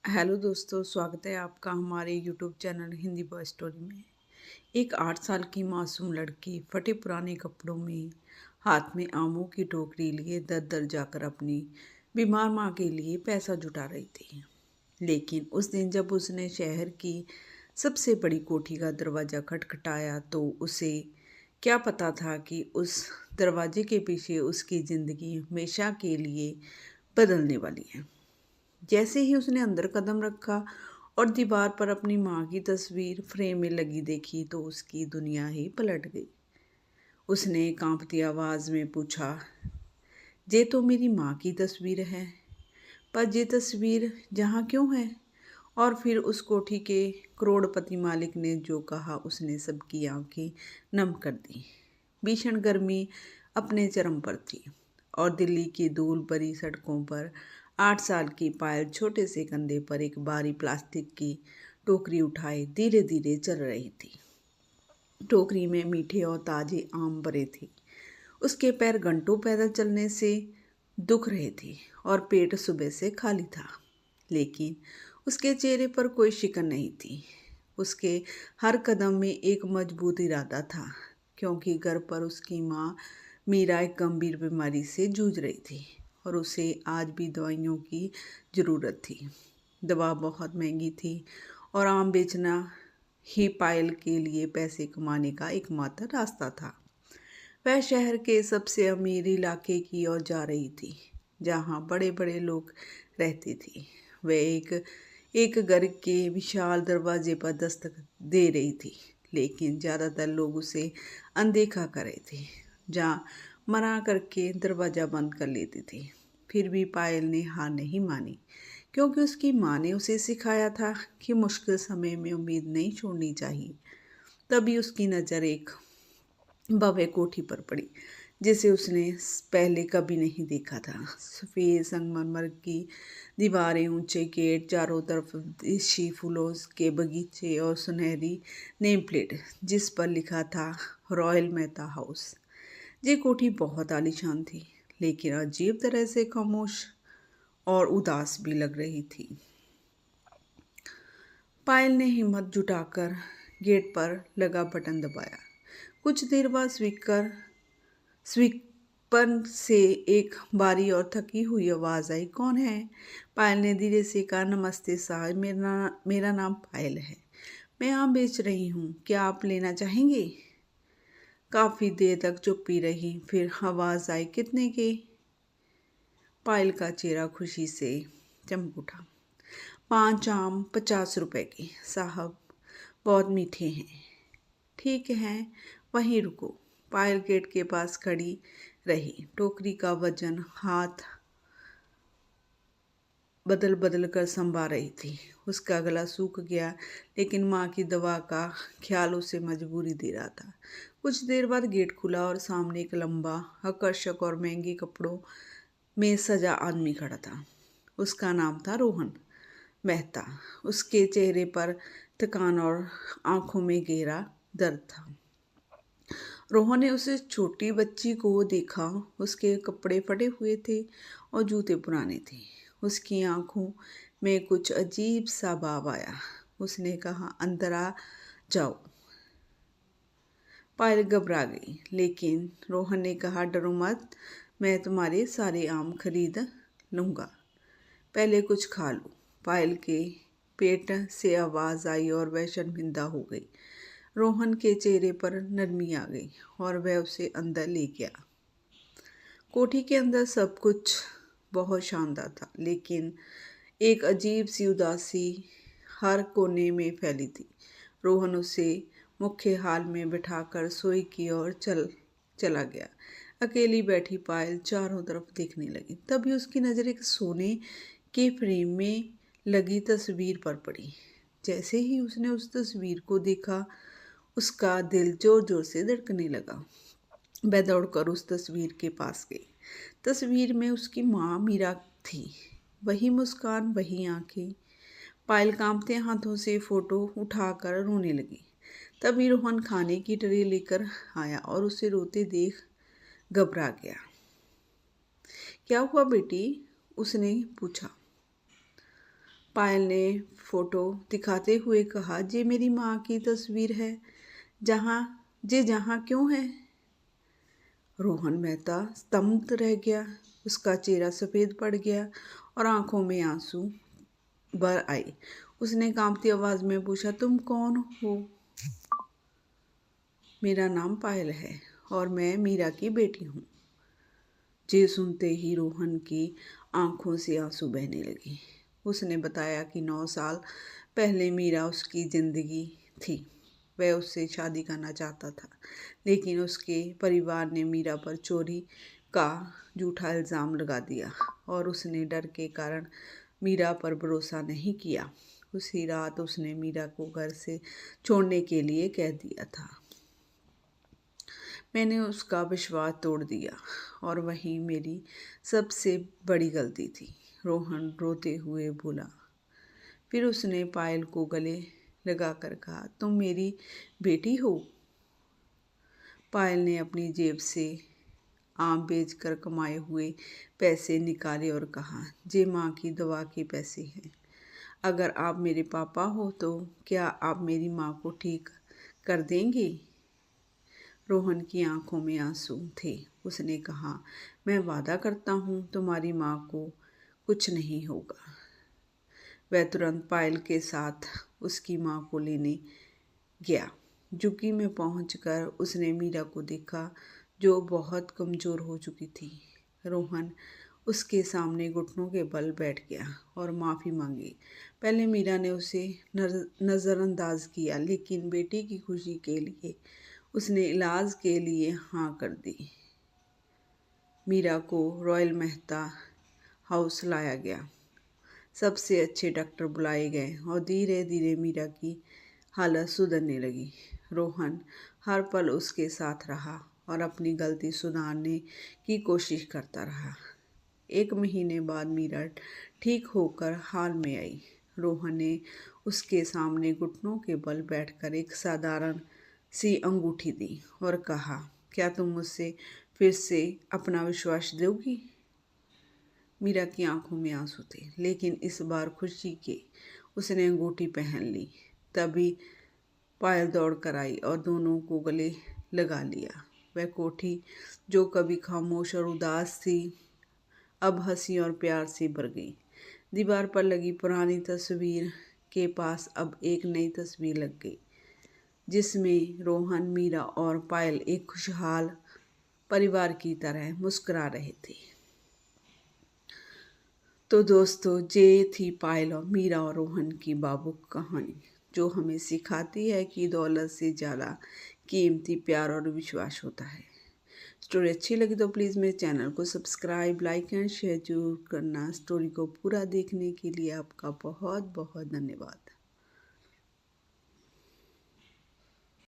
Hello दोस्तों, स्वागत है आपका हमारे YouTube channel Hindi boy story में। एक 8 साल की मासूम लड़की फटे पुराने कपड़ों में हाथ में आमों की टोकरी लिए दर दर जाकर अपनी बीमार माँ के लिए पैसा जुटा रही थी। लेकिन उस दिन जब उसने शहर की सबसे बड़ी कोठी का दरवाज़ा खटखटाया तो उसे क्या पता था कि उस दरवाजे के पीछे उसकी ज़िंदगी हमेशा के लिए बदलने वाली है। जैसे ही उसने अंदर कदम रखा और दीवार पर अपनी माँ की तस्वीर फ्रेम में लगी देखी तो उसकी दुनिया ही पलट गई। उसने कांपती आवाज़ में पूछा, ये तो मेरी माँ की तस्वीर है, पर ये तस्वीर जहाँ क्यों है? और फिर उस कोठी के करोड़पति मालिक ने जो कहा उसने सबकी आंखें नम कर दी। भीषण गर्मी अपने चरम पर थी और दिल्ली की धूल भरी सड़कों पर 8 साल की पायल छोटे से कंधे पर एक भारी प्लास्टिक की टोकरी उठाए धीरे धीरे चल रही थी। टोकरी में मीठे और ताजे आम भरे थे। उसके पैर घंटों पैदल चलने से दुख रहे थे और पेट सुबह से खाली था, लेकिन उसके चेहरे पर कोई शिकन नहीं थी। उसके हर कदम में एक मजबूत इरादा था, क्योंकि घर पर उसकी माँ मीरा एक गंभीर बीमारी से जूझ रही थी और उसे आज भी दवाइयों की ज़रूरत थी। दवा बहुत महंगी थी और आम बेचना ही पायल के लिए पैसे कमाने का एकमात्र रास्ता था। वह शहर के सबसे अमीर इलाके की ओर जा रही थी, जहाँ बड़े बड़े लोग रहते थे। वह एक एक घर के विशाल दरवाजे पर दस्तक दे रही थी, लेकिन ज़्यादातर लोग उसे अनदेखा कर रहे थे, जहाँ मना करके दरवाज़ा बंद कर लेते थे। फिर भी पायल ने हार नहीं मानी, क्योंकि उसकी माँ ने उसे सिखाया था कि मुश्किल समय में उम्मीद नहीं छोड़नी चाहिए। तभी उसकी नज़र एक भव्य कोठी पर पड़ी, जिसे उसने पहले कभी नहीं देखा था। सफ़ेद संगमरमर की दीवारें, ऊंचे गेट, चारों तरफ देशी फूलों के बगीचे और सुनहरी नेम प्लेट जिस पर लिखा था रॉयल मेहता हाउस। ये कोठी बहुत आलीशान थी, लेकिन अजीब तरह से खामोश और उदास भी लग रही थी। पायल ने हिम्मत जुटाकर गेट पर लगा बटन दबाया। कुछ देर बाद स्वीपर से एक बारी और थकी हुई आवाज़ आई, कौन है? पायल ने धीरे से कहा, नमस्ते साहब, मेरा नाम पायल है। मैं आम बेच रही हूँ, क्या आप लेना चाहेंगे? काफ़ी देर तक चुप्पी रही, फिर आवाज़ आई, कितने के? पायल का चेहरा खुशी से चमक उठा। 5 आम 50 रुपए के साहब, बहुत मीठे हैं। ठीक है, वहीं रुको। पायल गेट के पास खड़ी रही, टोकरी का वजन हाथ बदल बदल कर संभाल रही थी। उसका गला सूख गया, लेकिन माँ की दवा का ख्याल उसे मजबूरी दे रहा था। कुछ देर बाद गेट खुला और सामने एक लंबा, आकर्षक और महंगे कपड़ों में सजा आदमी खड़ा था। उसका नाम था रोहन मेहता। उसके चेहरे पर थकान और आंखों में गहरा दर्द था। रोहन ने उसे छोटी बच्ची को देखा। उसके कपड़े फटे हुए थे और जूते पुराने थे। उसकी आंखों में कुछ अजीब सा भाव आया। उसने कहा, अंदर आ जाओ। पायल घबरा गई, लेकिन रोहन ने कहा, डरो मत, मैं तुम्हारे सारे आम खरीद लूँगा, पहले कुछ खा लो। पायल के पेट से आवाज़ आई और वह शर्मिंदा हो गई। रोहन के चेहरे पर नरमी आ गई और वह उसे अंदर ले गया। कोठी के अंदर सब कुछ बहुत शानदार था, लेकिन एक अजीब सी उदासी हर कोने में फैली थी। रोहन उसे मुख्य हाल में बिठाकर रसोई की ओर चला गया। अकेली बैठी पायल चारों तरफ देखने लगी। तभी उसकी नज़र एक सोने के फ्रेम में लगी तस्वीर पर पड़ी। जैसे ही उसने उस तस्वीर को देखा, उसका दिल जोर जोर से धड़कने लगा। वह दौड़कर उस तस्वीर के पास गई। तस्वीर में उसकी माँ मीरा थी। वही मुस्कान, वही आंखें। पायल कांपते हाथों से फोटो उठाकर रोने लगी। तभी रोहन खाने की ट्रे लेकर आया और उसे रोते देख घबरा गया। क्या हुआ बेटी? उसने पूछा। पायल ने फोटो दिखाते हुए कहा, ये मेरी माँ की तस्वीर है, जहाँ क्यों है? रोहन मेहता स्तब्ध रह गया। उसका चेहरा सफ़ेद पड़ गया और आंखों में आंसू भर आए। उसने कांपती आवाज़ में पूछा, तुम कौन हो? मेरा नाम पायल है और मैं मीरा की बेटी हूँ। ये सुनते ही रोहन की आंखों से आंसू बहने लगे। उसने बताया कि 9 साल पहले मीरा उसकी ज़िंदगी थी। वह उससे शादी करना चाहता था, लेकिन उसके परिवार ने मीरा पर चोरी का झूठा इल्ज़ाम लगा दिया और उसने डर के कारण मीरा पर भरोसा नहीं किया। उसी रात उसने मीरा को घर से छोड़ने के लिए कह दिया था। मैंने उसका विश्वास तोड़ दिया और वही मेरी सबसे बड़ी गलती थी, रोहन रोते हुए बोला। फिर उसने पायल को गले लगाकर कहा, तुम मेरी बेटी हो? पायल ने अपनी जेब से आम बेचकर कमाए हुए पैसे निकाले और कहा, ये माँ की दवा के पैसे हैं। अगर आप मेरे पापा हो तो क्या आप मेरी माँ को ठीक कर देंगे? रोहन की आंखों में आंसू थे। उसने कहा, मैं वादा करता हूँ तुम्हारी माँ को कुछ नहीं होगा। वह तुरंत पायल के साथ उसकी माँ को लेने गया। झुग्गी में पहुंचकर उसने मीरा को देखा, जो बहुत कमज़ोर हो चुकी थी। रोहन उसके सामने घुटनों के बल बैठ गया और माफ़ी मांगी। पहले मीरा ने उसे नज़रअंदाज किया, लेकिन बेटी की खुशी के लिए उसने इलाज के लिए हाँ कर दी। मीरा को रॉयल मेहता हाउस लाया गया। सबसे अच्छे डॉक्टर बुलाए गए और धीरे धीरे मीरा की हालत सुधरने लगी। रोहन हर पल उसके साथ रहा और अपनी गलती सुधारने की कोशिश करता रहा। 1 महीने बाद मीरा ठीक होकर हाल में आई। रोहन ने उसके सामने घुटनों के बल बैठकर एक साधारण सी अंगूठी दी और कहा, क्या तुम मुझसे फिर से अपना विश्वास दोगी? मीरा की आंखों में आंसू थे, लेकिन इस बार खुशी के उसने अंगूठी पहन ली। तभी पायल दौड़ कर आई और दोनों को गले लगा लिया। वह कोठी जो कभी खामोश और उदास थी, अब हंसी और प्यार से भर गई। दीवार पर लगी पुरानी तस्वीर के पास अब एक नई तस्वीर लग गई, जिसमें रोहन, मीरा और पायल एक खुशहाल परिवार की तरह मुस्कुरा रहे थे। तो दोस्तों, ये थी पायल और मीरा और रोहन की भावुक कहानी, जो हमें सिखाती है कि दौलत से ज़्यादा कीमती प्यार और विश्वास होता है। स्टोरी अच्छी लगी तो प्लीज़ मेरे चैनल को सब्सक्राइब, लाइक एंड शेयर जरूर करना। स्टोरी को पूरा देखने के लिए आपका बहुत बहुत धन्यवाद।